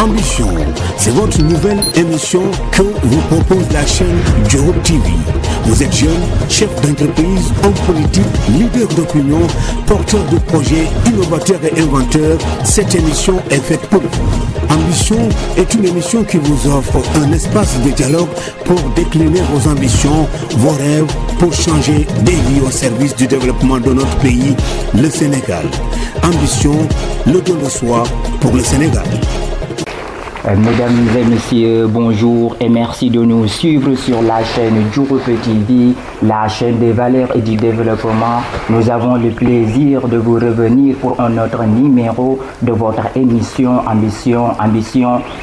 Ambition, c'est votre nouvelle émission que vous propose la chaîne Diouroup TV. Vous êtes jeune, chef d'entreprise, homme politique, leader d'opinion, porteur de projets, innovateur et inventeur. Cette émission est faite pour vous. Ambition est une émission qui vous offre un espace de dialogue pour décliner vos ambitions, vos rêves, pour changer des vies au service du développement de notre pays, le Sénégal. Ambition, le don de soi pour le Sénégal. Mesdames et messieurs, bonjour et merci de nous suivre sur la chaîne Diouroup TV, la chaîne des valeurs et du développement. Nous avons le plaisir de vous revenir pour un autre numéro de votre émission Ambition,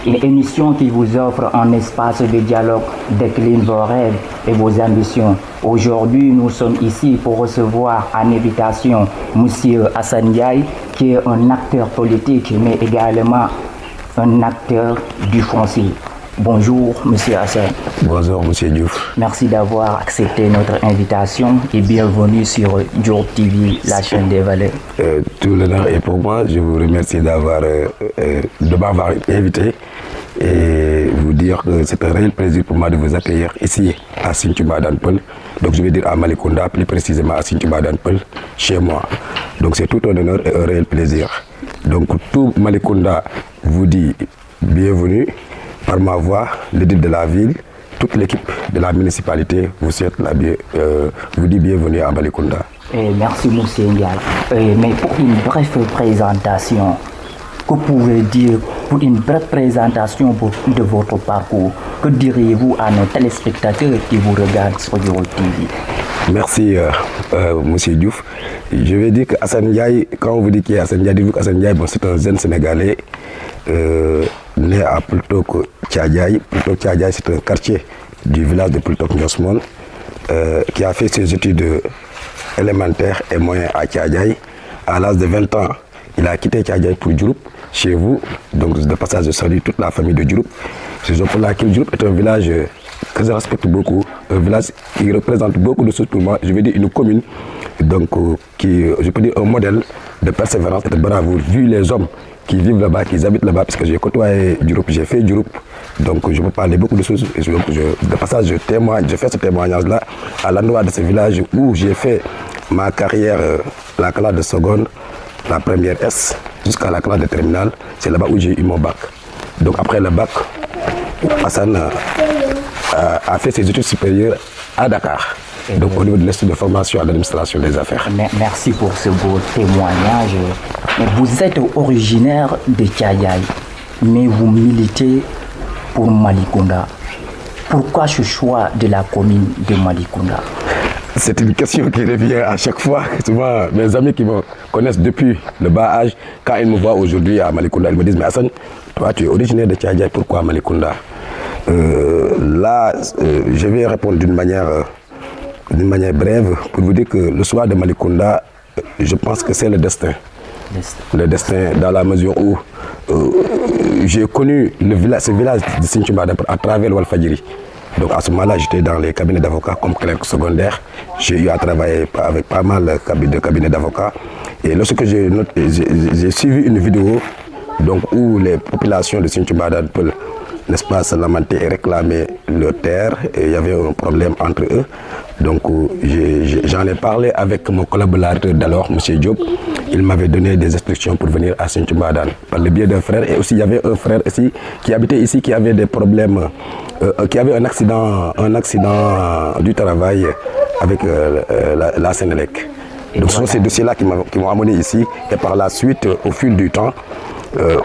une émission qui vous offre un espace de dialogue, décline vos rêves et vos ambitions. Aujourd'hui, nous sommes ici pour recevoir en invitation M. Assane Ndiaye, qui est un acteur politique, mais également un acteur du foncier. Bonjour, Monsieur Assane. Bonjour, Monsieur Diouf. Merci d'avoir accepté notre invitation et bienvenue sur Diouroup TV, la chaîne des valeurs. Tout l'honneur est pour moi. Je vous remercie de m'avoir invité et vous dire que c'est un réel plaisir pour moi de vous accueillir ici à Sinthiou Mbadane Peul. Donc je vais dire à Malicounda, plus précisément à Sinthiou Mbadane Peul, chez moi. Donc c'est tout un honneur et un réel plaisir. Donc tout Malicounda vous dit bienvenue par ma voix, l'édile de la ville, toute l'équipe de la municipalité vous souhaite vous dit bienvenue à Malicounda. Merci Monsieur Ndiaye. Mais pour une brève présentation, que pouvez-vous dire pour une brève présentation de votre parcours? Que diriez-vous à nos téléspectateurs qui vous regardent sur Diouroup TV? Merci, Monsieur Diouf. Je vais dire que Assane Ndiaye, quand on vous dit qu'il y a Assane Ndiaye, dites-vous qu'Assane Ndiaye, c'est un jeune Sénégalais né à Pultok Tchadjaï. Pultok Tchadjaï, c'est un quartier du village de Pultok Ndiosmone qui a fait ses études élémentaires et moyennes à Tchadjaï. À l'âge de 20 ans, il a quitté Tchadjaï pour Diouroup, chez vous. Donc, de passage, je salue toute la famille de Diouroup. C'est pour laquelle Diouroup est un village que je respecte beaucoup, un village qui représente beaucoup de choses pour moi. Je veux dire une commune, donc qui, je peux dire un modèle de persévérance et de bravoure, vu les hommes qui vivent là-bas, qui habitent là-bas, parce que j'ai côtoyé Diouroup, j'ai fait Diouroup, donc je peux parler beaucoup de choses. Et de passage, je fais ce témoignage-là à l'endroit de ce village où j'ai fait ma carrière, la classe de seconde, la première S, jusqu'à la classe de terminale. C'est là-bas où j'ai eu mon bac. Donc après le bac, Assane a fait ses études supérieures à Dakar. Donc au niveau de l'institut de formation à l'administration des affaires. Merci pour ce beau témoignage. Vous êtes originaire de Tchadjaï, mais vous militez pour Malicounda. Pourquoi ce choix de la commune de Malicounda? C'est une question qui revient à chaque fois. Souvent, mes amis qui me connaissent depuis le bas âge, quand ils me voient aujourd'hui à Malicounda, ils me disent, mais Assane, toi tu es originaire de Tchadjaï, pourquoi Malicounda? Je vais répondre d'une manière brève pour vous dire que le choix de Malicounda, je pense que c'est le destin. Le destin dans la mesure où j'ai connu ce village de Sinthiou Mbadane à travers le Walfadjri. Donc à ce moment-là, j'étais dans les cabinets d'avocats comme clerc secondaire. J'ai eu à travailler avec pas mal de cabinets d'avocats. Et lorsque j'ai suivi une vidéo donc, où les populations de Sinthiou Mbadane Peul, n'est-ce pas, se lamentaient et réclamaient leur terre, et il y avait un problème entre eux. Donc j'en ai parlé avec mon collaborateur d'alors, M. Diop. Il m'avait donné des instructions pour venir à Sinthiou Mbadane par le biais d'un frère. Et aussi il y avait un frère ici qui habitait ici, qui avait des problèmes, qui avait un accident du travail avec la Sénélec. Donc ce sont ces dossiers-là qui m'ont amené ici. Et par la suite, au fil du temps,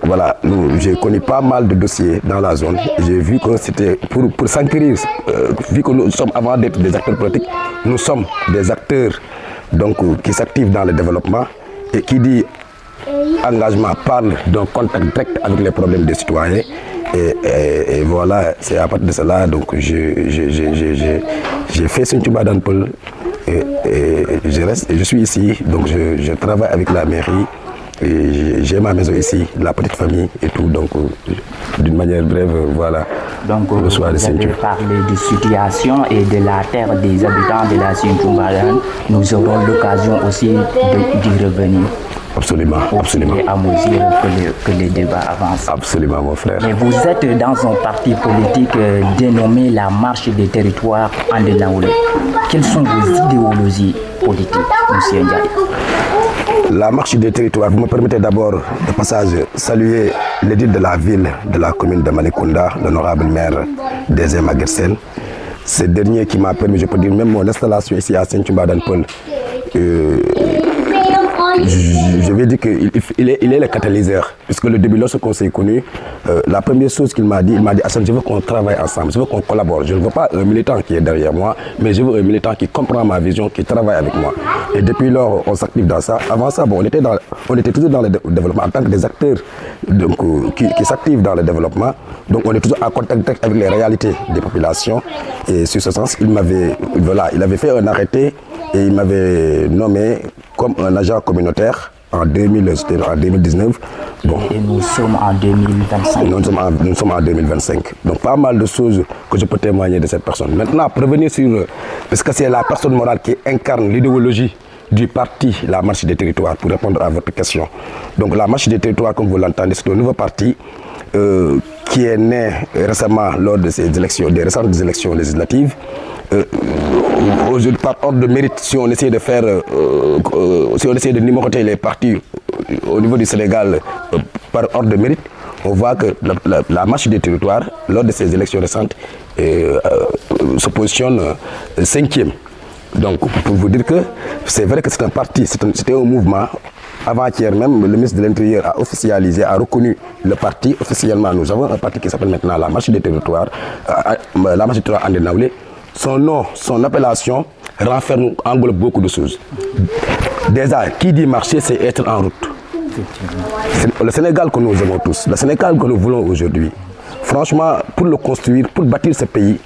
voilà, j'ai connu pas mal de dossiers dans la zone. J'ai vu que c'était pour s'enquérir, vu que nous sommes, avant d'être des acteurs politiques, nous sommes des acteurs donc, qui s'activent dans le développement et qui dit engagement parle d'un contact direct avec les problèmes des citoyens. Et voilà, c'est à partir de cela donc j'ai fait Sinthiou Mbadane Peul et je suis ici, donc je travaille avec la mairie. J'ai ma maison ici, la petite famille et tout, donc d'une manière brève, voilà. Donc vous avez parlé de situation et de la terre des habitants de la Sinthiou Mbadane. Nous aurons l'occasion aussi d'y revenir. Absolument, absolument. Et à mesure que les débats avancent. Absolument, mon frère. Mais vous êtes dans un parti politique dénommé la Marche des territoires Andelaoulé. Quelles sont vos idéologies politiques, M. Ndiaye? La Marche des territoires, vous me permettez d'abord de passage saluer l'édile de la ville, de la commune de Malicounda, l'honorable maire Désiré Maguette. Ce dernier qui m'a permis, je peux dire, même mon installation ici à Saint-Thumba-d'Anpel, je vais dire qu'il est le catalyseur. Puisque le début, lorsqu'on s'est connu, la première chose qu'il m'a dit, Hassan, je veux qu'on travaille ensemble, je veux qu'on collabore. Je ne veux pas un militant qui est derrière moi, mais je veux un militant qui comprend ma vision, qui travaille avec moi. Et depuis lors, on s'active dans ça. Avant ça, bon, on était toujours dans le développement en tant que des acteurs donc, qui s'activent dans le développement. Donc on est toujours en contact avec les réalités des populations. Et sur ce sens, il avait fait un arrêté et il m'avait nommé comme un agent communautaire en 2019. Bon. Et nous sommes en 2025. Nous sommes en 2025. Donc pas mal de choses que je peux témoigner de cette personne. Maintenant, pour revenir sur... Parce que c'est la personne morale qui incarne l'idéologie du parti, la Marche des territoires, pour répondre à votre question. Donc la Marche des territoires, comme vous l'entendez, c'est un nouveau parti qui est né récemment lors de ces élections, des récentes élections législatives. Aujourd'hui, par ordre de mérite, si on essaie de faire, si on essaie de numéroter les partis au niveau du Sénégal par ordre de mérite, on voit que la Marche des territoires, lors de ces élections récentes, se positionne 5e. Donc, pour vous dire que c'est vrai que c'est un parti, c'était un mouvement. Avant-hier même, le ministre de l'Intérieur a officialisé, a reconnu le parti officiellement. Nous avons un parti qui s'appelle maintenant la Marche des territoires, la Marche des territoires Andelaoulé. Son nom, son appellation renferme, englobe beaucoup de choses. Déjà, qui dit marcher, c'est être en route. C'est le Sénégal que nous aimons tous, le Sénégal que nous voulons aujourd'hui. Franchement, pour le construire, pour bâtir ce pays,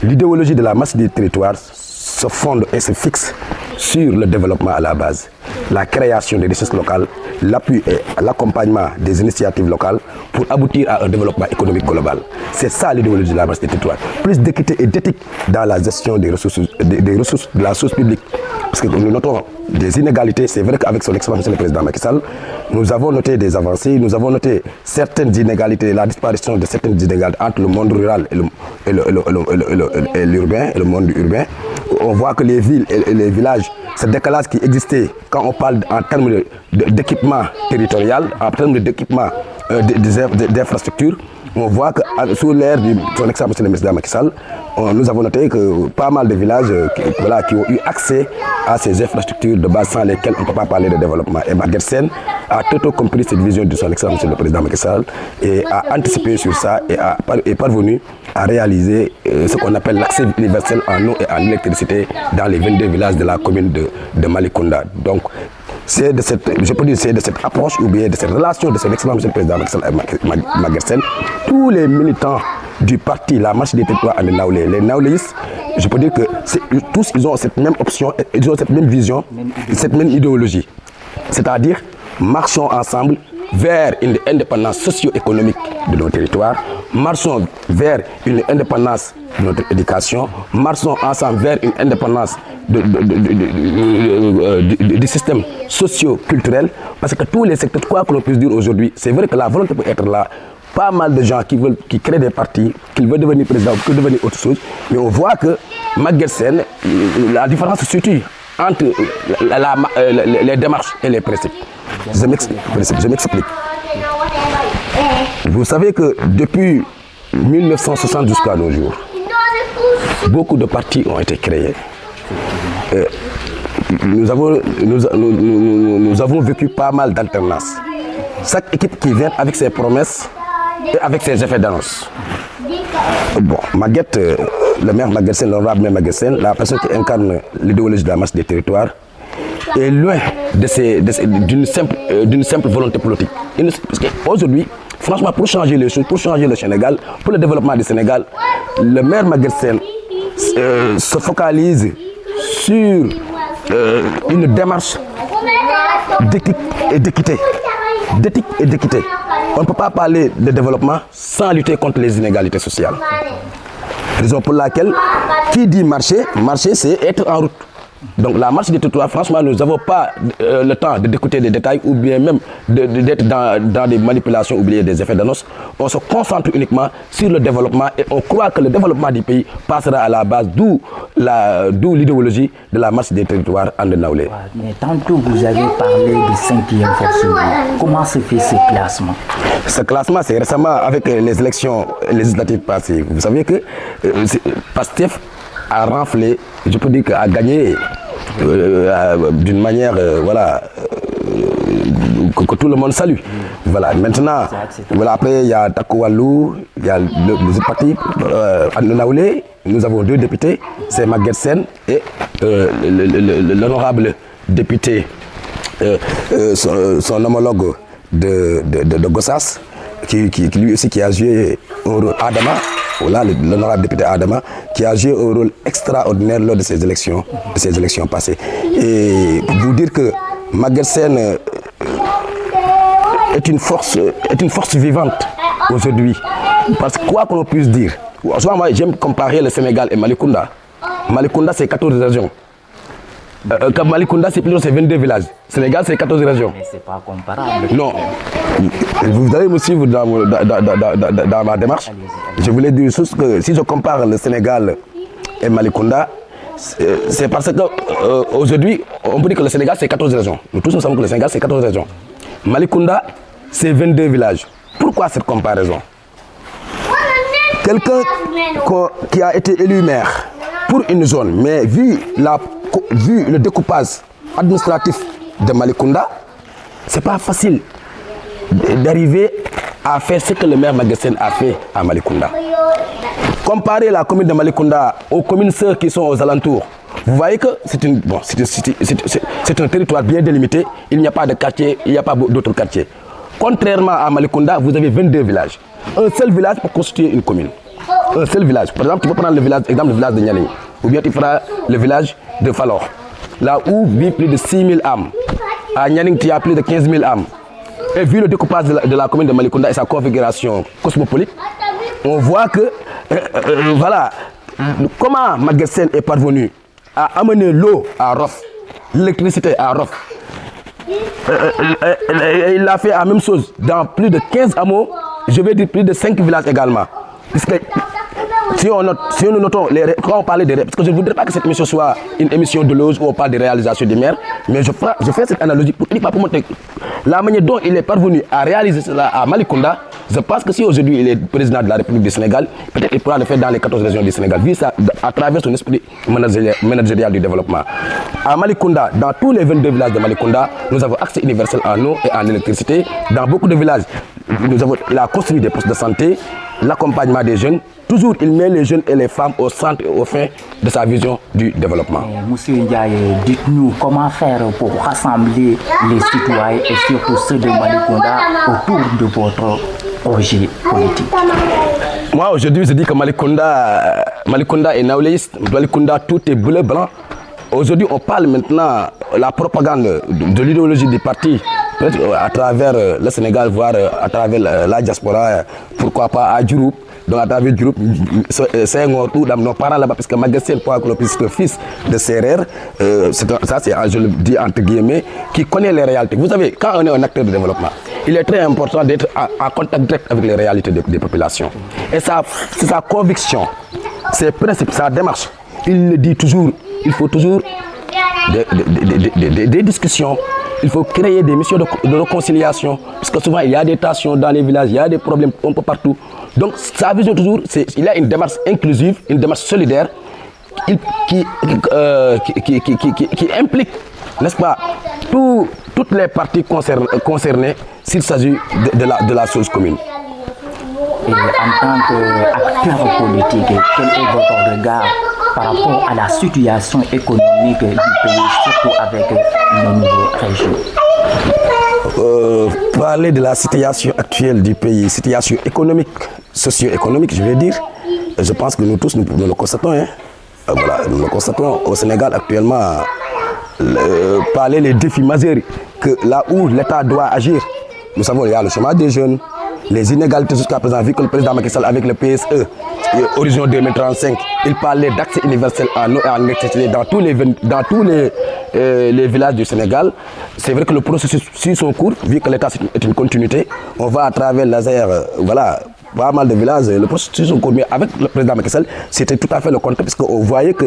l'idéologie de la Marche des territoires se fonde et se fixe sur le développement à la base, la création des richesses locales, l'appui et l'accompagnement des initiatives locales pour aboutir à un développement économique global. C'est ça l'idéologie de la Marche des territoires. Plus d'équité et d'éthique dans la gestion des ressources de la ressource publique. Parce que nous notons des inégalités. C'est vrai qu'avec son excellence, le président Macky Sall, nous avons noté des avancées, nous avons noté certaines inégalités, la disparition de certaines inégalités entre le monde rural et l'urbain, et le monde urbain. On voit que les villes et les villages, ce décalage qui existait quand on parle en termes d'équipement territorial, en termes d'équipement d'infrastructures, on voit que sous l'ère de son excellence le président Macky Sall, nous avons noté que pas mal de villages qui ont eu accès à ces infrastructures de base sans lesquelles on ne peut pas parler de développement. Et Maguette a tout compris cette vision de son excellence le président Macky Sall et a anticipé sur ça et est parvenu à réaliser ce qu'on appelle l'accès universel en eau et en électricité dans les 22 villages de la commune de Malicounda. Donc, c'est de cette approche ou bien de cette relation de son excellence le président Maguette. Tous les militants du parti, la Marche des territoires Andelaoulé, les naouléistes, je peux dire que tous ils ont cette même option, ils ont cette même vision, cette même idéologie. C'est-à-dire, marchons ensemble vers une indépendance socio-économique de nos territoires, marchons vers une indépendance de notre éducation, marchons ensemble vers une indépendance du système socio-culturel, parce que tous les secteurs, quoi que l'on puisse dire aujourd'hui, c'est vrai que la volonté peut être là. Pas mal de gens qui créent des partis, qui veulent devenir président ou qui veulent devenir autre chose, mais on voit que Maguette, la différence se situe entre les démarches et les principes. Je m'explique. Vous savez que depuis 1960 jusqu'à nos jours, beaucoup de partis ont été créés. Nous avons vécu pas mal d'alternances. Chaque équipe qui vient avec ses promesses et avec ses effets d'annonce. Bon, Maguette, le maire Maguette, l'honorable maire Maguette, la personne qui incarne l'idéologie de la Marche des territoires, est loin d'une simple volonté politique. Parce qu'aujourd'hui, franchement, pour changer les choses, pour changer le Sénégal, pour le développement du Sénégal, le maire Maguette se focalise sur une démarche d'éthique et d'équité. On ne peut pas parler de développement sans lutter contre les inégalités sociales. Raison pour laquelle, qui dit marcher, c'est être en route. Donc la marche des territoires, franchement, nous n'avons pas le temps d'écouter des détails ou bien même d'être dans des manipulations ou bien des effets d'annonce. On se concentre uniquement sur le développement et on croit que le développement du pays passera à la base, d'où l'idéologie de la marche des territoires Andé-Naoulé. Mais tantôt vous avez parlé de 5e force vive. Comment se fait ce classement? Ce classement, c'est récemment avec les élections législatives passées. Vous savez que Pastef a renflé, je peux dire qu'a gagné d'une manière que tout le monde salue. Voilà. Maintenant, voilà, après il y a Takoualou, il y a les autres partis, Andé-Naoulé, nous avons 2 députés, c'est Maguette Sène et l'honorable député, son homologue de Gossas, qui lui aussi qui a joué un rôle, Adama, voilà, l'honorable député Adama, qui a joué un rôle extraordinaire lors de ces élections passées. Et pour vous dire que Maguette Sène est une force vivante aujourd'hui. Parce que quoi qu'on puisse dire, moi j'aime comparer le Sénégal et Malicounda. Malicounda c'est 14 régions. Malicounda c'est 22 villages. Sénégal c'est 14 régions. Mais c'est pas comparable. Non. Vous allez me suivre dans ma démarche. Je voulais dire juste que si je compare le Sénégal et Malicounda, c'est parce que aujourd'hui, on peut dire que le Sénégal c'est 14 régions. Nous tous nous savons que le Sénégal c'est 14 régions. Malicounda c'est 22 villages. Pourquoi cette comparaison? Quelqu'un qui a été élu maire pour une zone, mais vu le découpage administratif de Malicounda, c'est pas facile d'arriver à faire ce que le maire Maguette Sène a fait à Malicounda. Comparer la commune de Malicounda aux communes sœurs qui sont aux alentours, vous voyez que c'est un territoire bien délimité, il n'y a pas de quartier, il n'y a pas d'autres quartiers. Contrairement à Malicounda, vous avez 22 villages. Un seul village pour constituer une commune. Un seul village. Par exemple, tu peux prendre le village de Nianing, ou bien tu feras le village de Falor, là où vivent plus de 6 000 âmes. À Nianing, tu as plus de 15 000 âmes. Et vu le découpage de la commune de Malicounda et sa configuration cosmopolite, on voit que, voilà, comment Maguette Sène est parvenu à amener l'eau à Rof, l'électricité à Rof. Il a fait la même chose dans plus de 15 hameaux, je vais dire plus de 5 villages également. Puisque si nous notons, quand on parlait des... Parce que je ne voudrais pas que cette émission soit une émission de loge où on parle des réalisations des maires, mais je fais cette analogie pour montrer la manière dont il est parvenu à réaliser cela à Malicounda. Je pense que si aujourd'hui il est président de la République du Sénégal, peut-être il pourra le faire dans les 14 régions du Sénégal, vu ça à travers son esprit managérial du développement. À Malicounda, dans tous les 22 villages de Malicounda, nous avons accès universel en eau et en électricité. Dans beaucoup de villages, il a construit des postes de santé, l'accompagnement des jeunes. Toujours, il met les jeunes et les femmes au centre et au fin de sa vision du développement. Monsieur Ndiaye, dites-nous comment faire pour rassembler les citoyens et surtout ceux de Malicounda autour de votre projet politique. Moi, aujourd'hui, je dis que Malicounda est naoléiste. Malicounda, tout est bleu-blanc. Aujourd'hui, on parle maintenant de la propagande de l'idéologie des partis, peut-être à travers le Sénégal, voire à travers la diaspora, pourquoi pas à Djouroup. Donc à travers Djouroup, c'est un tout dans nos parents là-bas, parce que Maguette Sène, c'est le fils de Serer, ça c'est, je le dis entre guillemets, qui connaît les réalités. Vous savez, quand on est un acteur de développement, il est très important d'être en contact direct avec les réalités des populations. Et c'est sa conviction, ses principes, sa démarche. Il le dit toujours, il faut toujours des discussions, il faut créer des missions de réconciliation, parce que souvent il y a des tensions dans les villages, il y a des problèmes un peu partout. Donc sa vision toujours, il a une démarche inclusive, une démarche solidaire qui implique, n'est-ce pas, toutes les parties concernées s'il s'agit de la chose commune. Et en tant qu'acteur politique, quel est votre regard par rapport à la situation économique du pays, surtout avec nos nouveaux régimes? Parler de la situation actuelle du pays, situation économique, socio-économique, je vais dire, je pense que nous tous, nous le constatons. Hein. Voilà, nous le constatons au Sénégal actuellement. Parler des défis majeurs, que là où l'État doit agir, nous savons, il y a le chômage des jeunes, les inégalités jusqu'à présent, vu que le président Macky Sall avec le PSE, horizon 2035, il parlait d'accès universel en eau et en électricité dans tous les villages du Sénégal. C'est vrai que le processus suit son cours, vu que l'État est une continuité. On va à travers laser, voilà, pas mal de villages, le processus au cours. Mais avec le président Macky Sall, c'était tout à fait le contraire, parce qu'on voyait que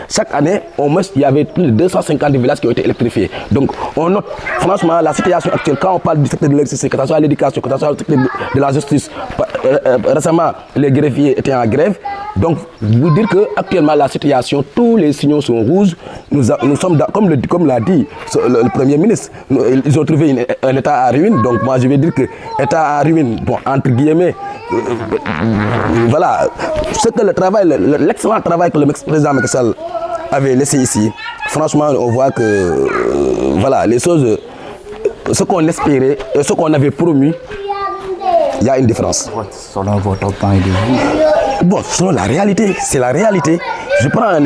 chaque année, au moins, il y avait plus de 250 villages qui ont été électrifiés. Donc, on note, franchement, la situation actuelle, quand on parle du secteur de l'électricité, que ce soit l'éducation, que ce soit le secteur de la justice, récemment, les greffiers étaient en grève. Donc, vous dire qu'actuellement, la situation, tous les signaux sont rouges. Nous sommes, comme l'a dit le Premier ministre, ils ont trouvé un État à ruine. Donc, moi, je vais dire que État à ruine, bon, entre guillemets, voilà, c'est que le travail, l'excellent travail que le président Macky Sall avait laissé ici, franchement, on voit que, voilà, les choses, ce qu'on espérait, ce qu'on avait promis, il y a une différence. Selon votre point de vue? Bon, selon la réalité, c'est la réalité. Je prends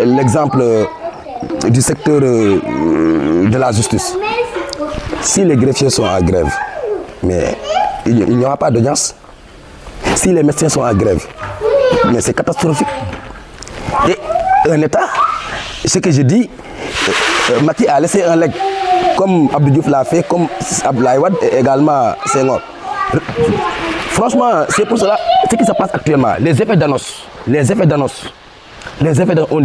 l'exemple du secteur de la justice. Si les greffiers sont en grève, mais il n'y aura pas d'audience. Si les médecins sont en grève, mais c'est catastrophique. Et un État, ce que je dis, Macky a laissé un leg, comme Abdou Diouf l'a fait, comme Abdoulaye Wade et également Senghor. Franchement, c'est pour cela, ce qui se passe actuellement, les effets d'annonce, on ne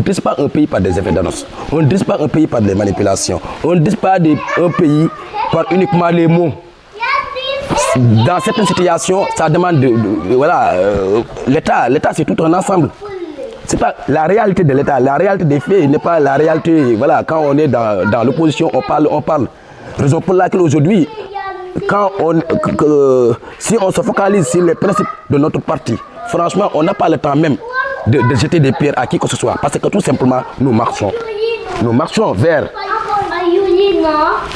dirige pas un pays par des effets d'annonce, on ne dirige pas un pays par des manipulations, on ne dirige pas un pays par uniquement les mots. Dans certaines situations, ça demande voilà, l'État c'est tout un ensemble. C'est pas la réalité de l'État, la réalité des faits n'est pas la réalité. Voilà, quand on est dans l'opposition, on parle. Raison pour laquelle aujourd'hui, si on se focalise sur les principes de notre parti, franchement, on n'a pas le temps même de jeter des pierres à qui que ce soit. Parce que tout simplement, nous marchons vers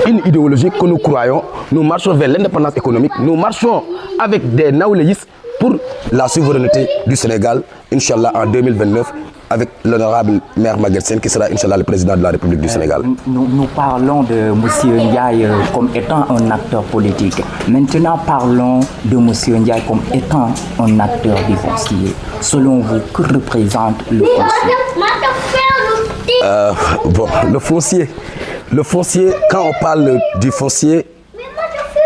une idéologie que nous croyons, nous marchons vers l'indépendance économique, nous marchons avec des naouléistes pour la souveraineté du Sénégal, Inch'Allah, en 2029, avec l'honorable maire Maguette Sène qui sera, Inch'Allah, le président de la République du Sénégal. Nous parlons de M. Ndiaye comme étant un acteur politique. Maintenant, parlons de M. Ndiaye comme étant un acteur du foncier. Selon vous, que représente le foncier? Le foncier, quand on parle du foncier,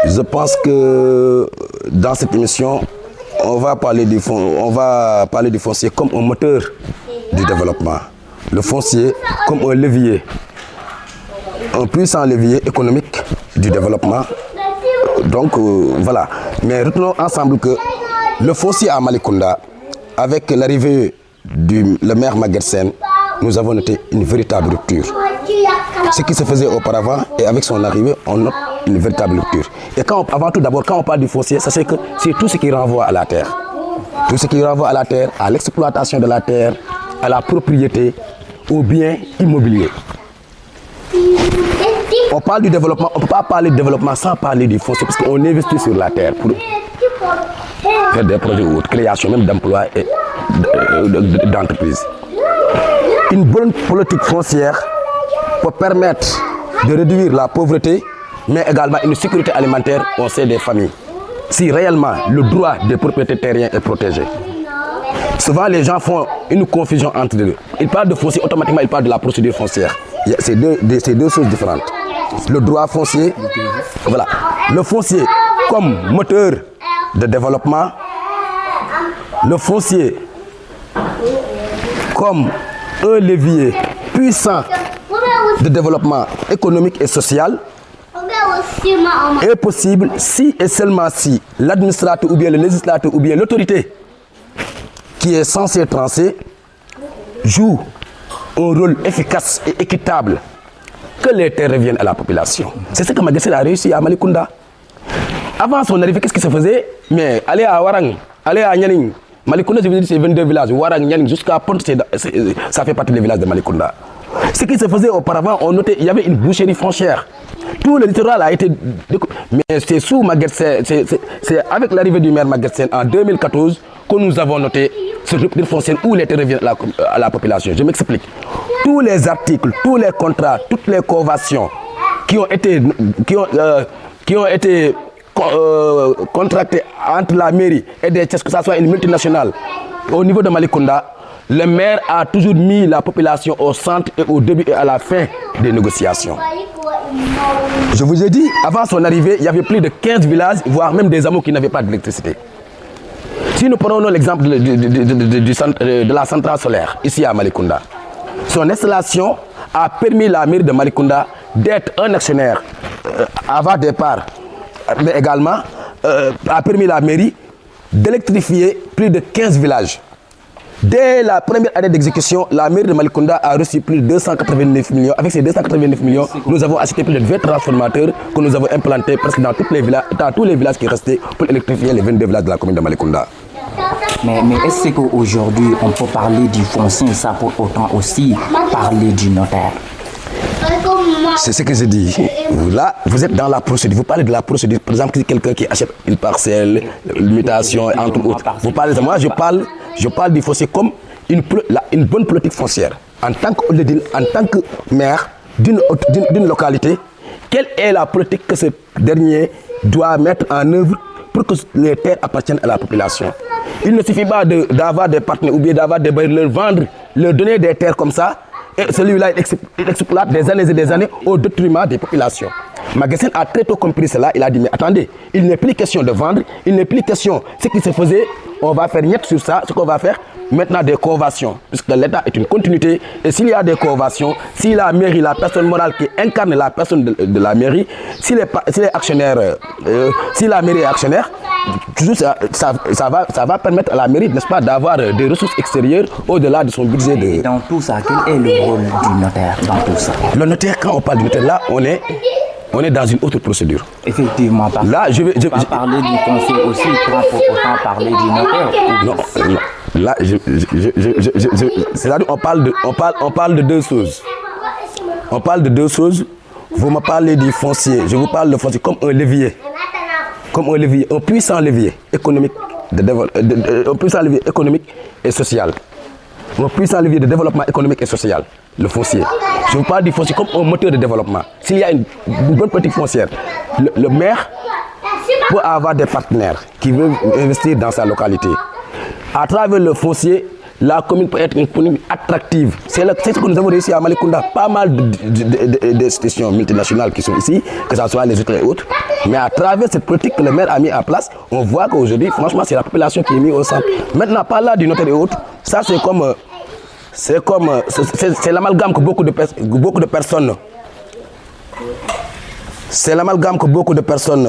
je pense que dans cette émission, on va parler du foncier comme un moteur du développement. Le foncier comme un levier, un puissant levier économique du développement. Donc voilà. Mais retenons ensemble que le foncier à Malicounda, avec l'arrivée du maire Maguette Sène, nous avons noté une véritable rupture. Ce qui se faisait auparavant et avec son arrivée, on note une véritable rupture. Et avant tout d'abord, quand on parle du foncier, sachez que c'est tout ce qui renvoie à la terre. Tout ce qui renvoie à la terre, à l'exploitation de la terre, à la propriété, aux biens immobiliers. On parle du développement, on ne peut pas parler de développement sans parler du foncier, parce qu'on investit sur la terre pour faire des projets ou autres, création même d'emplois et d'entreprises. Une bonne politique foncière peut permettre de réduire la pauvreté, mais également une sécurité alimentaire au sein des familles. Si réellement le droit des propriétaires terriens est protégé. Souvent les gens font une confusion entre les deux. Ils parlent de foncier, automatiquement ils parlent de la procédure foncière. C'est deux choses différentes. Le droit foncier, voilà. Le foncier comme moteur de développement, le foncier comme un levier puissant de développement économique et social est possible si et seulement si l'administrateur ou bien le législateur ou bien l'autorité qui est censée trancher joue un rôle efficace et équitable, que les terres reviennent à la population. C'est ce que Maguette Sène a réussi à Malicounda. Avant son arrivée, qu'est-ce qui se faisait? Mais aller à Warang, aller à Nyaning, Malicounda, je veux dire, c'est 22 villages. Warang, Nyaning, jusqu'à Pont, ça fait partie des villages de Malicounda. Ce qui se faisait auparavant, on notait qu'il y avait une boucherie foncière. Tout le littoral a été... Mais c'est sous Maguette Sène, c'est avec l'arrivée du maire Maguette Sène en 2014 que nous avons noté ce rupture foncière où les terres reviennent à la population. Je m'explique. Tous les articles, tous les contrats, toutes les conventions qui ont été contracté entre la mairie et des Thiès, que ce soit une multinationale, au niveau de Malicounda, le maire a toujours mis la population au centre et au début et à la fin des négociations. Je vous ai dit, avant son arrivée, il y avait plus de 15 villages, voire même des hameaux qui n'avaient pas d'électricité. Si nous prenons l'exemple de la centrale solaire, ici à Malicounda, son installation a permis à la mairie de Malicounda d'être un actionnaire avant départ, mais également a permis à la mairie d'électrifier plus de 15 villages. Dès la première année d'exécution, la mairie de Malicounda a reçu plus de 289 millions. Avec ces 289 millions, nous avons acheté plus de 20 transformateurs que nous avons implantés presque dans tous les villages qui restaient pour électrifier les 22 villages de la commune de Malicounda. Mais est-ce qu'aujourd'hui, on peut parler du foncier, ça peut autant aussi parler du notaire? C'est ce que je dis. Là, vous êtes dans la procédure. Vous parlez de la procédure. Par exemple, quelqu'un qui achète une parcelle, une mutation, entre autres. Vous parlez de moi, je parle du foncier comme une bonne politique foncière. En tant que maire d'une localité, quelle est la politique que ce dernier doit mettre en œuvre pour que les terres appartiennent à la population? Il ne suffit pas d'avoir des partenaires ou bien d'avoir des bailleurs, leur vendre, leur donner des terres comme ça. Et celui-là, il exploite des années et des années au détriment des populations. Magasin a très tôt compris cela. Il a dit, mais attendez, il n'est plus question de vendre, il n'est plus question, ce qui se faisait, on va faire net sur ça, ce qu'on va faire, maintenant des conventions. Puisque l'État est une continuité, et s'il y a des conventions, si la mairie, la personne morale qui incarne la personne de la mairie, si la mairie est actionnaire, toujours ça va permettre à la mairie, n'est-ce pas, d'avoir des ressources extérieures au-delà de son budget. Dans tout ça, quel est le rôle du notaire dans tout ça? Le notaire, quand on parle du notaire, là, on est dans une autre procédure. Effectivement, là, je vais parler du foncier aussi, pour autant parler du notaire. Non. Là, c'est-à-dire on parle de deux choses. On parle de deux choses. Vous me parlez du foncier. Je vous parle de foncier comme un levier. Comme un levier, un puissant levier économique, un puissant levier économique et social. Un puissant levier de développement économique et social, le foncier. Je vous parle du foncier comme un moteur de développement. S'il y a une bonne politique foncière, le maire peut avoir des partenaires qui veulent investir dans sa localité. À travers le foncier, la commune peut être une commune attractive. C'est ce que nous avons réussi à Malicounda. Pas mal d'institutions multinationales qui sont ici, que ce soit les autres et autres. Mais à travers cette politique que le maire a mis en place, on voit qu'aujourd'hui, franchement, c'est la population qui est mise au centre. Maintenant, par là du notaire et autres, ça c'est l'amalgame que beaucoup de personnes. C'est l'amalgame que beaucoup de personnes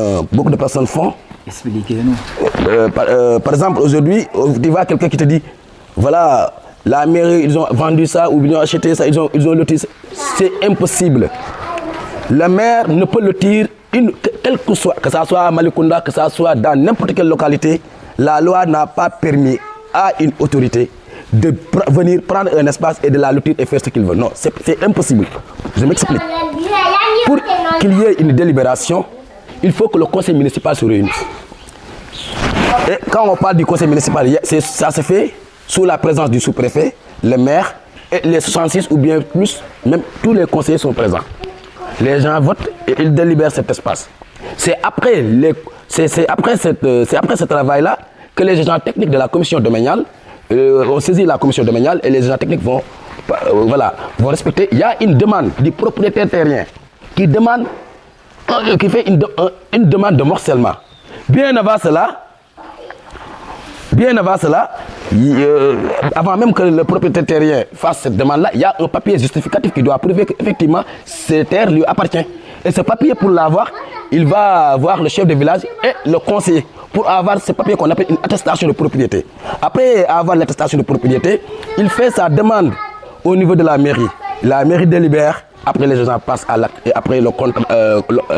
font. Expliquez-nous. Par exemple, aujourd'hui, tu vois quelqu'un qui te dit, voilà, la mairie, ils ont vendu ça ou ils ont acheté ça, ils ont loti ça. C'est impossible. Le maire ne peut lotir, quel que soit, que ce soit à Malicounda, que ce soit dans n'importe quelle localité, la loi n'a pas permis à une autorité de venir prendre un espace et de la lotir et faire ce qu'il veut. Non, c'est impossible. Je m'explique. Pour qu'il y ait une délibération, il faut que le conseil municipal se réunisse. Et quand on parle du conseil municipal, ça se fait sous la présence du sous-préfet, le maire et les 66 ou bien plus, même tous les conseillers sont présents. Les gens votent et ils délibèrent cet espace. C'est après ce travail-là que les agents techniques de la commission domaniale ont saisi la commission domaniale et les agents techniques vont respecter. Il y a une demande du propriétaire terrien qui fait une demande de morcellement. Bien avant cela, avant même que le propriétaire terrien fasse cette demande-là, il y a un papier justificatif qui doit prouver qu'effectivement, cette terre lui appartient. Et ce papier, pour l'avoir, il va voir le chef de village et le conseiller pour avoir ce papier qu'on appelle une attestation de propriété. Après avoir l'attestation de propriété, il fait sa demande au niveau de la mairie. La mairie délibère, après les gens passent à l'acte et après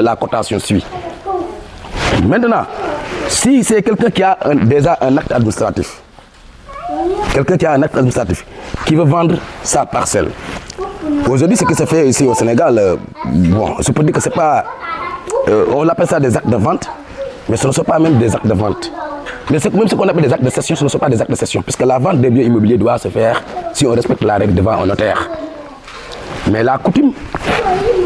la cotation suit. Maintenant, si c'est quelqu'un qui a déjà un acte administratif, qui veut vendre sa parcelle. Aujourd'hui, ce qui se fait ici au Sénégal, je peux dire que c'est pas... on appelle ça des actes de vente, mais ce ne sont pas même des actes de vente. Mais même ce qu'on appelle des actes de cession, ce ne sont pas des actes de cession, puisque la vente des biens immobiliers doit se faire si on respecte la règle devant un notaire. Mais la coutume,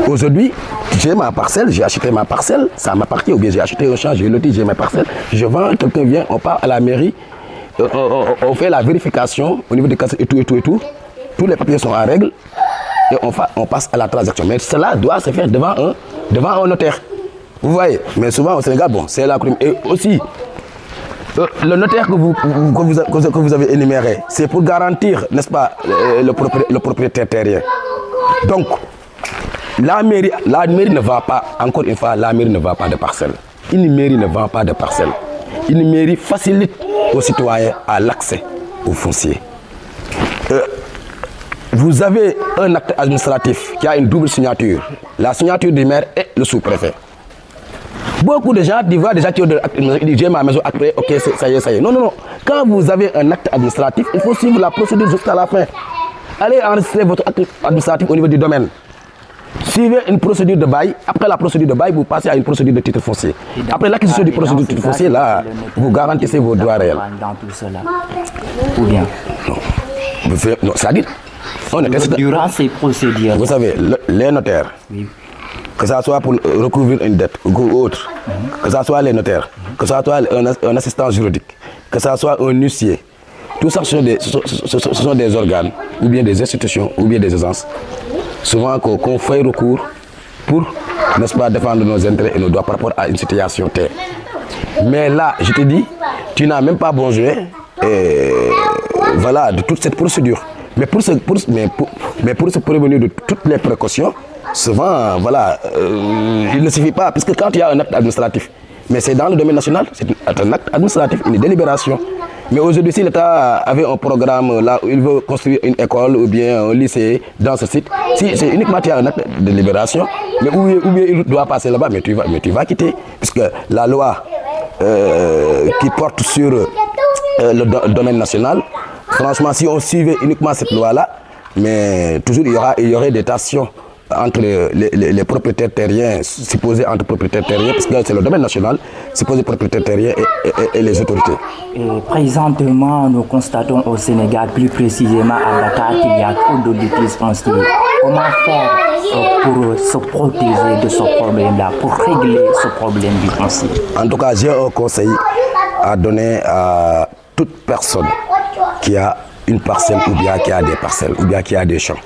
aujourd'hui, j'ai ma parcelle, j'ai acheté ma parcelle, ça m'appartient, ou bien j'ai acheté un champ, j'ai loti, j'ai ma parcelle, je vends, quelqu'un vient, on part à la mairie, on fait la vérification au niveau des casses et tout, tous les papiers sont en règle, et on passe à la transaction. Mais cela doit se faire devant un notaire. Vous voyez, mais souvent au Sénégal, bon, c'est la coutume. Et aussi, le notaire que vous avez énuméré, c'est pour garantir, n'est-ce pas, le propriétaire terrien. Donc, la mairie ne vend pas, encore une fois, la mairie ne vend pas de parcelles. Une mairie ne vend pas de parcelles. Une mairie facilite aux citoyens à l'accès au foncier. Vous avez un acte administratif qui a une double signature. La signature du maire et le sous-préfet. Beaucoup de gens voient déjà qui ont de l'acte administratif, ils disent j'ai ma maison après, ok, ça y est. Non. Quand vous avez un acte administratif, il faut suivre la procédure jusqu'à la fin. Allez enregistrer votre acte administratif au niveau du domaine. Suivez une procédure de bail. Après la procédure de bail, vous passez à une procédure de titre foncier. Après l'acquisition du procédure de titre foncier, là, vous garantissez vos droits réels. Dans tout cela. Ou bien Non, c'est-à-dire, durant ces procédures. Vous savez, les notaires, oui, que ce soit pour recouvrir une dette ou autre, que ce soit les notaires, que ce soit un assistant juridique, que ce soit un huissier, tout ça, ce sont des organes, ou bien des institutions, ou bien des agences, souvent qu'on fait recours pour, n'est-ce pas, défendre nos intérêts et nos droits par rapport à une situation telle. Mais là, je te dis, tu n'as même pas bon jouet, voilà, de toute cette procédure. Mais pour se prévenir de toutes les précautions, souvent, voilà, il ne suffit pas, puisque quand il y a un acte administratif, mais c'est dans le domaine national, c'est un acte administratif, une délibération. Mais aujourd'hui, si l'État avait un programme là où il veut construire une école ou bien un lycée dans ce site, si c'est uniquement il y a un acte de délibération, mais où bien il doit passer là-bas, mais tu vas quitter, puisque la loi qui porte sur le domaine national, franchement, si on suivait uniquement cette loi-là, mais toujours il y aurait des tensions entre les propriétaires terriens, supposés entre propriétaires terriens, parce que c'est le domaine national, supposés propriétaires terriens et les autorités. Et présentement, nous constatons au Sénégal, plus précisément à Dakar, qu'il y a trop de litiges fonciers. Comment faire pour se protéger de ce problème-là, pour régler ce problème du foncier? En tout cas, j'ai un conseil à donner à toute personne qui a une parcelle, ou bien qui a des parcelles, ou bien qui a des champs.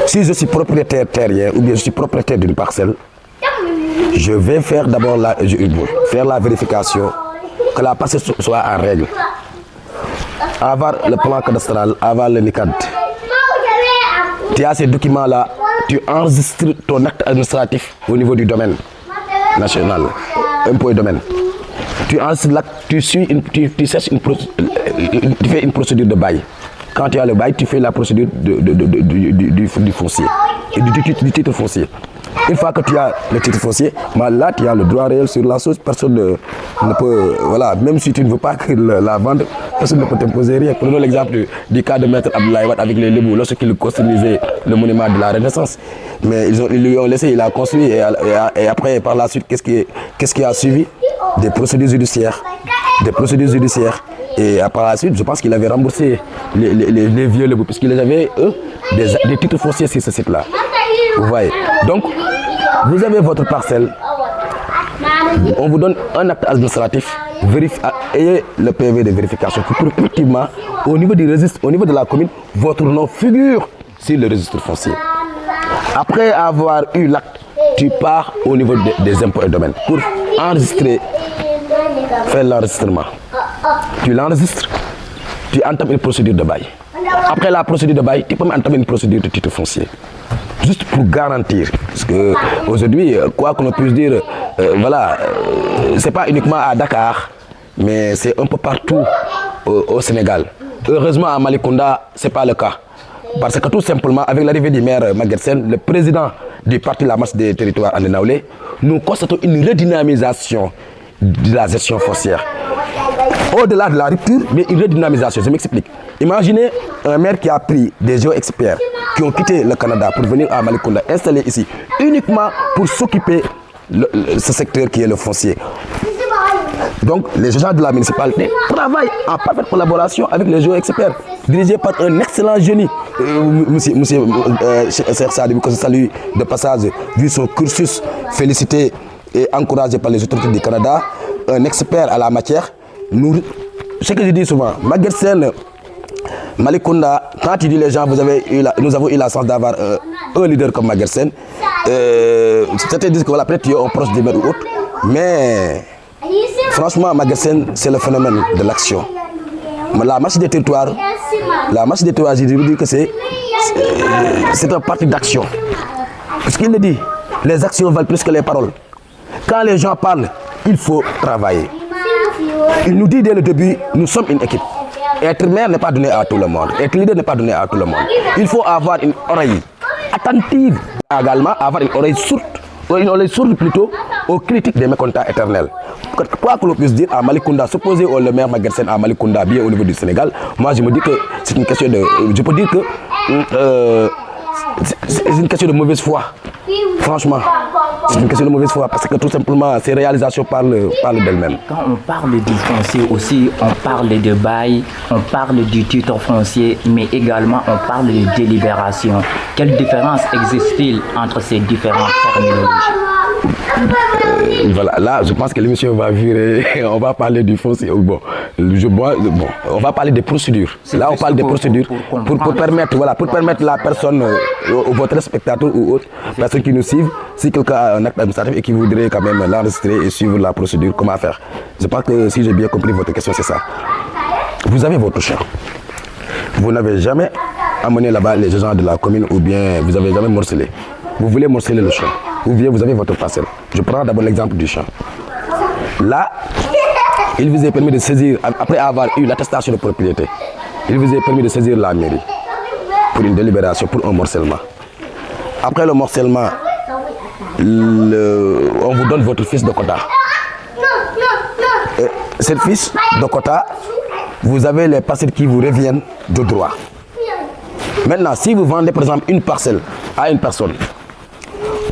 Si je suis propriétaire terrien, ou bien je suis propriétaire d'une parcelle, je vais faire d'abord la vérification que la parcelle soit en règle. Avoir le plan cadastral, avoir le NICAD. Tu as ces documents-là, tu enregistres ton acte administratif au niveau du domaine national, impôt et domaine. Tu enregistres l'acte, tu fais une procédure de bail. Quand tu as le bail, tu fais la procédure du foncier, et du titre foncier. Une fois que tu as le titre foncier, là tu as le droit réel sur la chose, personne ne peut, voilà, même si tu ne veux pas la vendre, personne ne peut t'imposer rien. Prenons l'exemple du cas de Maître Abdoulaye Wade avec les Lébou, lorsqu'il construisait le monument de la Renaissance. Mais ils lui ont laissé, il a construit, et après, par la suite, qu'est-ce qui a suivi? Des procédures judiciaires. Et par la suite, je pense qu'il avait remboursé les vieux Lébou, puisqu'ils avaient, eux, des titres fonciers sur ce site-là. Vous voyez. Donc, vous avez votre parcelle, on vous donne un acte administratif, ayez le PV de vérification pour effectivement, au niveau du registre, au niveau de la commune, votre nom figure sur le registre foncier. Après avoir eu l'acte, tu pars au niveau des impôts et domaines pour enregistrer, faire l'enregistrement. Tu l'enregistres, tu entames une procédure de bail. Après la procédure de bail, tu peux entamer une procédure de titre foncier. Juste pour garantir, parce que aujourd'hui, quoi qu'on puisse dire, voilà, c'est pas uniquement à Dakar, mais c'est un peu partout au Sénégal. Heureusement à Malicounda, c'est pas le cas, parce que tout simplement, avec l'arrivée du maire Maguette Sène, le président du parti La Marche des Territoires Andé Nawlé, nous constatons une redynamisation de la gestion foncière. Au-delà de la rupture, mais une redynamisation, je m'explique. Imaginez un maire qui a pris des géo-experts qui ont quitté le Canada pour venir à Malicounda, installer ici, uniquement pour s'occuper de ce secteur qui est le foncier. Donc, les agents de la municipalité travaillent en parfaite collaboration avec les géo-experts, dirigés par un excellent génie. Monsieur Cheikh Sadibou, que je salue de passage, vu son cursus, félicité et encouragé par les autorités du Canada, un expert à la matière. Ce que je dis souvent, Maguette Sène, Malicounda, quand il dit les gens, nous avons eu la chance d'avoir un leader comme Maguette Sène. Certains disent que voilà, peut-être tu es proche des maires ou autre, mais franchement, Maguette Sène, c'est le phénomène de l'action. La marche des territoires, je veux dire que c'est un parti d'action. Parce qu'il le dit, les actions valent plus que les paroles. Quand les gens parlent, il faut travailler. Il nous dit dès le début, nous sommes une équipe. Être maire n'est pas donné à tout le monde. Être leader n'est pas donné à tout le monde. Il faut avoir une oreille attentive, également avoir une oreille sourde plutôt aux critiques des mécontents éternels. Quoi que l'on puisse dire à Malicounda, s'opposer au maire Maguette Sène à Malicounda, bien au niveau du Sénégal, moi je me dis que c'est une question de... Je peux dire que c'est une question de mauvaise foi. Franchement, c'est une question de mauvaise foi parce que tout simplement, ces réalisations parlent d'elles-mêmes. Quand on parle du foncier aussi, on parle de bail, on parle du titre foncier, mais également on parle de délibération. Quelle différence existe-t-il entre ces différentes terminologies? Voilà, là, je pense que l'émission va virer. On va parler du foncier. Bon, on va parler des procédures. Là, on parle des procédures pour permettre la personne, votre spectateur ou autre personne qui nous suivent, si quelqu'un a un acte administratif et qui voudrait quand même l'enregistrer et suivre la procédure, comment faire. Je pense que si j'ai bien compris votre question, c'est ça. Vous avez votre champ. Vous n'avez jamais amené là-bas les agents de la commune ou bien vous n'avez jamais morcelé. Vous voulez morceler le champ. Ou bien vous avez votre parcelle. Je prends d'abord l'exemple du champ. Là, il vous est permis de saisir, après avoir eu l'attestation de propriété, il vous est permis de saisir la mairie pour une délibération, pour un morcellement. Après le morcellement, on vous donne votre fiche de quota. Cette fiche de quota, vous avez les parcelles qui vous reviennent de droit. Maintenant, si vous vendez par exemple une parcelle à une personne,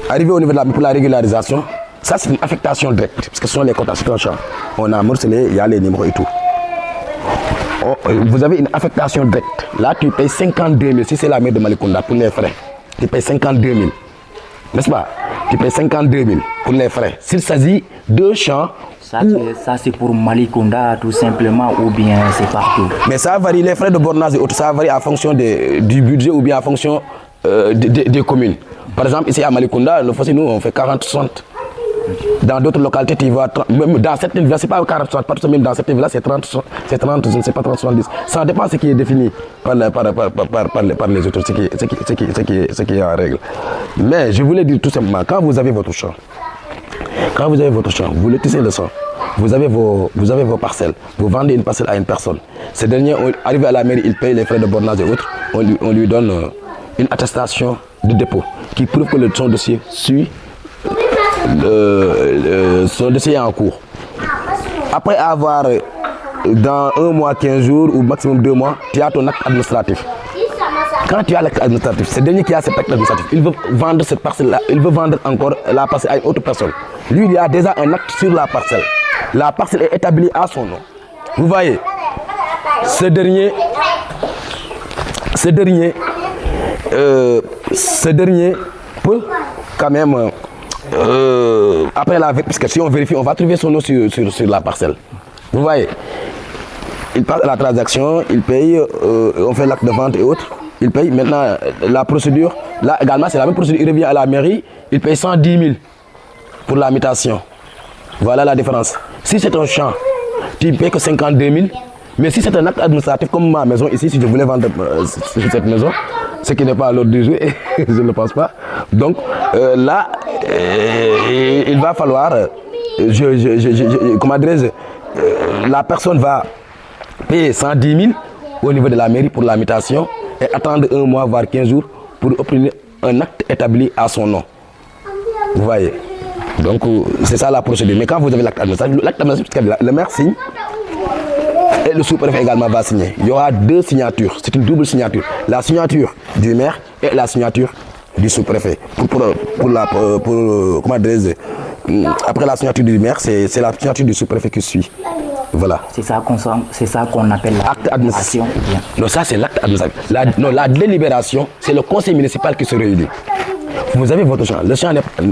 arrivé au niveau de pour la régularisation, ça c'est une affectation directe, parce que ce sont les quotas, c'est un champ. On a morcelé, il y a les numéros et tout. Vous avez une affectation directe. Là, tu payes 52 000, si c'est la mairie de Malicounda, pour les frais. Tu payes 52 000, n'est-ce pas? Tu payes 52 000 pour les frais. S'il s'agit de champs... Ça c'est pour Malicounda tout simplement ou bien c'est partout? Mais ça varie, les frais de bornage et autres, ça varie en fonction du budget ou bien en fonction des communes. Par exemple, ici à Malicounda, le foncier, nous, on fait 40-60. Dans d'autres localités, tu vois, même dans certaines villes, c'est pas 40-60, parce que même dans certaines villes, c'est 30, je ne sais pas, 30-70. Ça dépend de ce qui est défini par les autorités, ce qui est en règle. Mais je voulais dire tout simplement, quand vous avez votre champ, vous lotissez le champ, vous avez vos parcelles, vous vendez une parcelle à une personne. Ces derniers, arrivés à la mairie, ils payent les frais de bornage et autres, on lui donne une attestation de dépôt qui prouve que son dossier suit, son dossier est en cours. Après avoir, dans 1 mois, 15 jours ou maximum 2 mois, tu as ton acte administratif. Quand tu as l'acte administratif, c'est le dernier qui a cet acte administratif, il veut vendre cette parcelle-là, il veut vendre encore la parcelle à une autre personne. Lui, il a déjà un acte sur la parcelle. La parcelle est établie à son nom. Vous voyez, ce dernier peut quand même, après parce que si on vérifie, on va trouver son nom sur la parcelle. Vous voyez, il passe à la transaction, il paye, on fait l'acte de vente et autres, il paye. Maintenant, la procédure, là également, c'est la même procédure, il revient à la mairie, il paye 110 000 pour la mutation. Voilà la différence. Si c'est un champ, tu ne payes que 52 000. Mais si c'est un acte administratif comme ma maison ici, si je voulais vendre cette maison, ce qui n'est pas à l'ordre du jeu, je ne pense pas. Donc là, il va falloir, comment dirais-je, la personne va payer 110 000 au niveau de la mairie pour la mutation et attendre 1 mois, voire 15 jours pour obtenir un acte établi à son nom. Vous voyez? Donc c'est ça la procédure. Mais quand vous avez l'acte administratif, le maire signe et le sous-préfet également va signer. Il y aura 2 signatures, c'est une double signature. La signature du maire et la signature du sous-préfet. après la signature du maire, c'est la signature du sous-préfet qui suit. Voilà. C'est ça qu'on appelle l'acte administratif. Bien. Non, ça c'est l'acte administratif. La délibération, c'est le conseil municipal qui se réunit. Vous avez votre champ. Le champ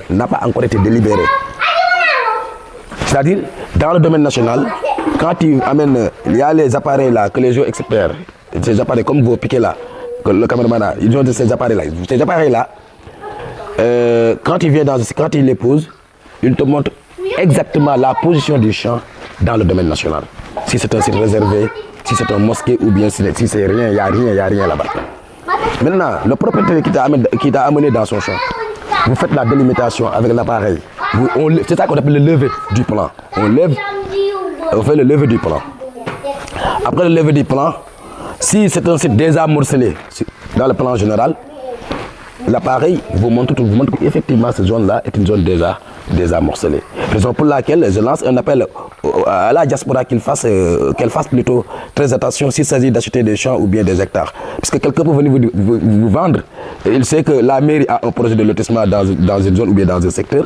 n'a pas encore été délibéré. C'est-à-dire, dans le domaine national, quand tu amènes, il y a les appareils là que les gens experts, ces appareils comme vos piquets là, que le caméraman a, ils ont ces appareils là. Ces appareils là, quand il les pose, il te montre exactement la position du champ dans le domaine national. Si c'est un site réservé, si c'est un mosquée ou bien si c'est rien, il n'y a rien là-bas. Maintenant, le propriétaire qui t'a amené dans son champ, vous faites la délimitation avec l'appareil. C'est ça qu'on appelle le lever du plan. On fait le lever du plan. Après le lever du plan, si c'est un site déjà morcelé dans le plan général, l'appareil vous montre qu'effectivement cette zone-là est une zone déjà morcelée. Raison pour laquelle je lance un appel à la diaspora qu'elle fasse plutôt très attention s'il s'agit d'acheter des champs ou bien des hectares. Puisque quelqu'un peut venir vous vendre, et il sait que la mairie a un projet de lotissement dans une zone ou bien dans un secteur,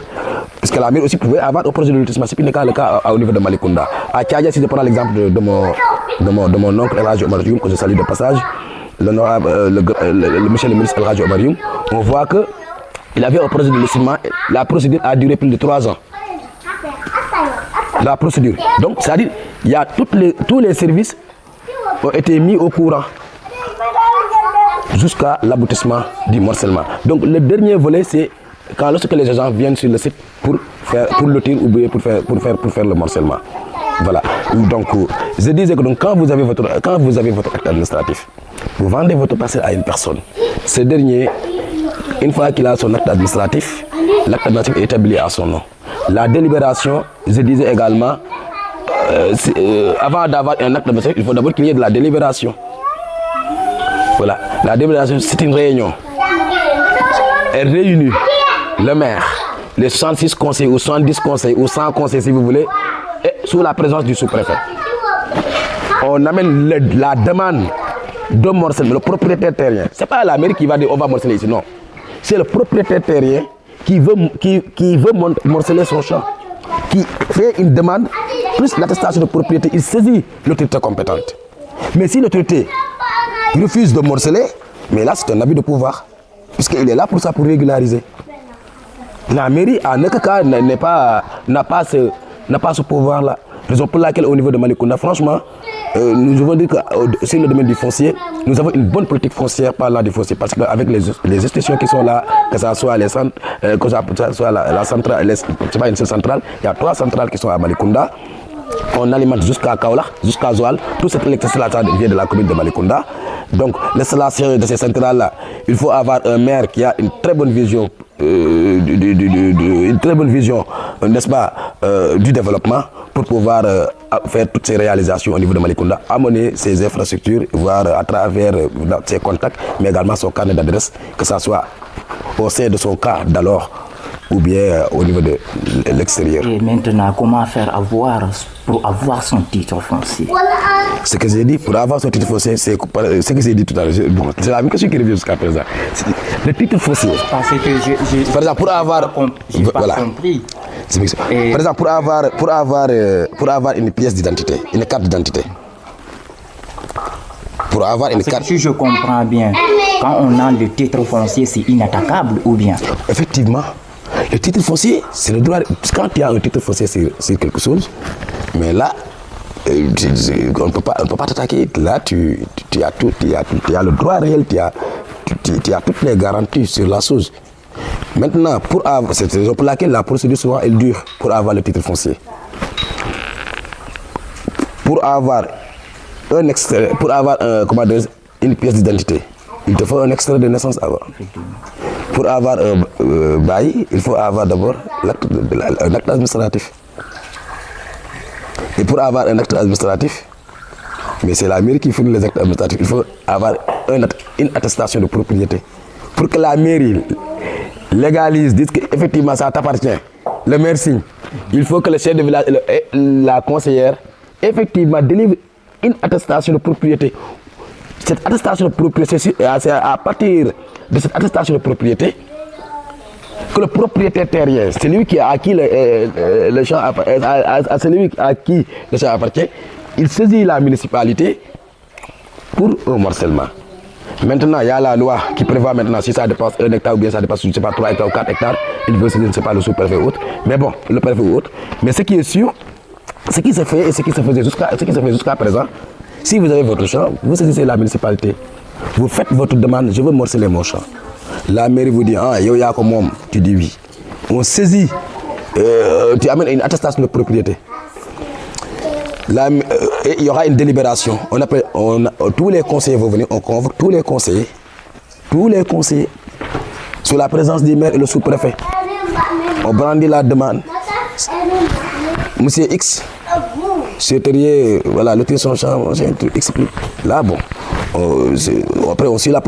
puisque la mairie aussi pouvait avoir un projet de lotissement, c'est plus le cas au niveau de Malicounda. À Tchadia, si je prends l'exemple de mon oncle El Hadji Omar Youm, que je salue de passage, le monsieur le ministre El Hadji Omar Youm, on voit que il avait un projet de lotissement. La procédure a duré plus de 3 ans. La procédure. Donc, c'est-à-dire, il y a tous les services ont été mis au courant jusqu'à l'aboutissement du morcellement. Donc, le dernier volet, c'est lorsque les agents viennent sur le site pour lotir ou bien pour faire le morcellement. Voilà. Donc, je disais que quand vous avez votre acte administratif, vous vendez votre parcelle à une personne. Ce dernier, une fois qu'il a son acte administratif, l'acte administratif est établi à son nom. La délibération, je disais également, avant d'avoir un acte administratif, il faut d'abord qu'il y ait de la délibération. Voilà. La délibération, c'est une réunion. Elle réunit le maire, les 66 conseils ou 70 conseils ou 100 conseils si vous voulez, et sous la présence du sous-préfet. On amène la demande de morcellement, le propriétaire terrien. Ce n'est pas la mairie qui va dire on va morceler ici, non. C'est le propriétaire terrien qui veut morceler son champ, qui fait une demande, plus l'attestation de propriété, il saisit l'autorité compétente. Mais si l'autorité refuse de morceler, mais là c'est un abus de pouvoir, puisqu'il est là pour ça, pour régulariser. La mairie, en aucun cas, n'a pas ce pouvoir-là. Raison pour laquelle, au niveau de Malicounda, franchement, nous devons dire que sur le domaine du foncier, nous avons une bonne politique foncière parlant du foncier. Parce qu'avec les institutions qui sont là, que ce soit les centres, que ce soit la centrale, c'est pas une seule centrale, il y a 3 centrales qui sont à Malicounda. On alimente jusqu'à Kaolack, jusqu'à Joal. Toute cette électricité vient de la commune de Malicounda. Donc, l'installation de ces centrales-là, il faut avoir un maire qui a une très bonne vision, n'est-ce pas, du développement pour pouvoir faire toutes ces réalisations au niveau de Malicounda, amener ses infrastructures, voir à travers ses contacts, mais également son carnet d'adresse, que ce soit au sein de son cas d'alors ou bien au niveau de l'extérieur. Et maintenant, comment faire pour avoir son titre foncier? Ce que j'ai dit, pour avoir son titre foncier, c'est ce que j'ai dit tout à l'heure. Bon, c'est la même question qui revient jusqu'à présent. Le titre foncier. Parce que par exemple, pour avoir... Voilà. Compris. Par exemple, pour avoir une pièce d'identité, une carte d'identité. Pour avoir une carte... Si je comprends bien, quand on a le titre foncier, c'est inattaquable ou bien? Effectivement. Le titre foncier, c'est le droit... Quand il y a un titre foncier sur quelque chose, mais là, on ne peut pas t'attaquer. Là, tu as tout, tu as le droit réel, tu as toutes les garanties sur la chose. Maintenant, c'est la raison pour laquelle la procédure souvent elle dure pour avoir le titre foncier. Pour avoir une pièce d'identité, il te faut un extrait de naissance avant. Pour avoir un bail, il faut avoir d'abord un acte administratif. Et pour avoir un acte administratif, mais c'est la mairie qui fournit les actes administratifs, il faut avoir une attestation de propriété. Pour que la mairie légalise, dise qu'effectivement ça t'appartient, le maire signe, il faut que le chef de village et la conseillère effectivement délivre une attestation de propriété. Cette attestation de propriété, c'est à partir de cette attestation de propriété que le propriétaire terrien, c'est lui qui a acquis le champ, celui à qui le champ appartient, il saisit la municipalité pour un morcellement. Maintenant, il y a la loi qui prévoit maintenant si ça dépasse 1 hectare ou bien ça dépasse, je ne sais pas, 3 hectares ou 4 hectares, il veut saisir, je ne sais pas, le sous-préfet ou autre. Mais bon, le préfet ou autre. Mais ce qui est sûr, ce qui se fait et ce qui se faisait jusqu'à présent, si vous avez votre champ, vous saisissez la municipalité. Vous faites votre demande, je veux morceler mon champ. La mairie vous dit, ah, yo, y'a comme homme, tu dis oui. On saisit, tu amènes une attestation de propriété. Il y aura une délibération. Tous les conseillers vont venir, on convoque tous les conseillers, sous la présence du maire et le sous-préfet. On brandit la demande. Monsieur X, souhaiteriez, voilà, le son champ, explique. Là, bon, après on suit la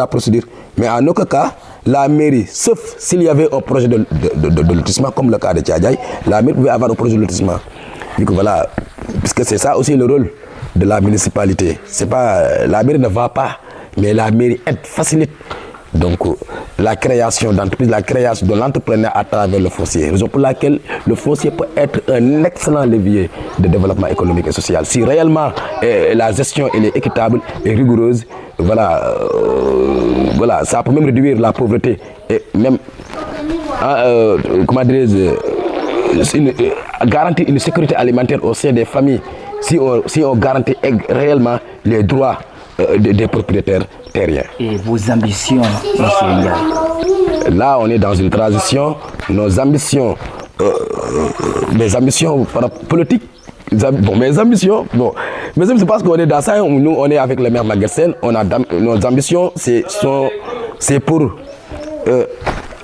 procédure. Mais en aucun cas, la mairie, sauf s'il y avait un projet de lotissement, comme le cas de Tchadjaï, la mairie pouvait avoir un projet de lotissement. Donc voilà, puisque c'est ça aussi le rôle de la municipalité. C'est pas, la mairie ne va pas, mais la mairie aide, facilite. Donc la création d'entreprise, la création de l'entrepreneur à travers le foncier. Raison pour laquelle le foncier peut être un excellent levier de développement économique et social. Si réellement la gestion elle est équitable et rigoureuse, voilà, voilà, ça peut même réduire la pauvreté et même, comment dirais-je, garantir une sécurité alimentaire au sein des familles si on garantit réellement les droits des propriétaires terriens. Et vos ambitions, M. Ndiaye? Là, on est dans une transition. Nos ambitions, mes ambitions politiques, mes ambitions, c'est parce qu'on est dans ça. Nous, on est avec le maire Maguette Sène. Nos ambitions, c'est pour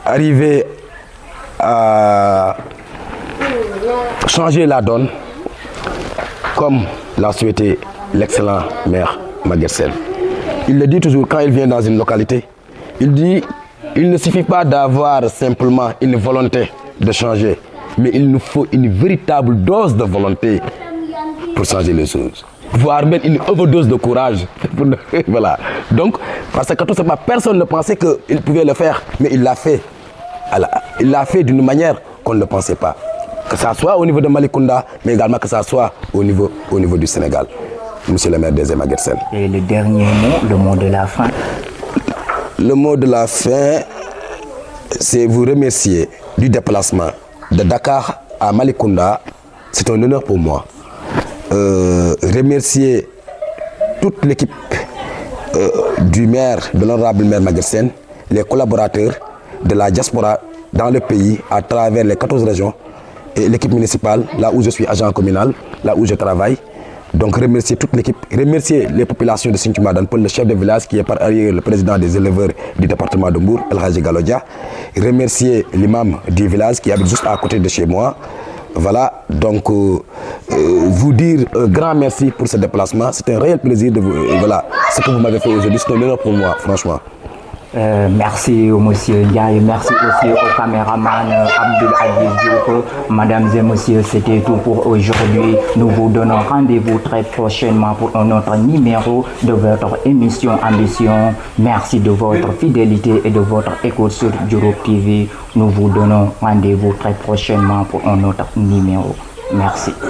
arriver à changer la donne, comme l'a souhaité l'excellent maire Maguette Sène. Il le dit toujours quand il vient dans une localité. Il dit, il ne suffit pas d'avoir simplement une volonté de changer, mais il nous faut une véritable dose de volonté pour changer les choses. Voire même une overdose de courage. Voilà. Donc, parce que tout simplement, personne ne pensait qu'il pouvait le faire, mais il l'a fait. Il l'a fait d'une manière qu'on ne le pensait pas. Que ça soit au niveau de Malicounda, mais également que ça soit au niveau du Sénégal. Monsieur le maire des Maguette Sène. Et le dernier mot, le mot de la fin? Le mot de la fin, c'est vous remercier du déplacement de Dakar à Malicounda. C'est un honneur pour moi. Remercier toute l'équipe du maire, de l'honorable maire Maguette Sène, les collaborateurs de la diaspora dans le pays à travers les 14 régions et l'équipe municipale, là où je suis agent communal, là où je travaille. Donc remercier toute l'équipe, remercier les populations de Sinthiou Madane Peul, le chef de village qui est par ailleurs le président des éleveurs du département de Mbour, El Hadji Galodia. Remercier l'imam du village qui habite juste à côté de chez moi. Voilà, donc vous dire un grand merci pour ce déplacement. C'est un réel plaisir de vous, voilà, ce que vous m'avez fait aujourd'hui, c'est un honneur pour moi, franchement. Merci au monsieur Ndiaye, merci aussi au caméraman Abdul Aziz Diouf. Mesdames et messieurs, c'était tout pour aujourd'hui. Nous vous donnons rendez-vous très prochainement pour un autre numéro de votre émission Ambition. Merci de votre fidélité et de votre écoute sur Diouroup TV. Nous vous donnons rendez-vous très prochainement pour un autre numéro. Merci.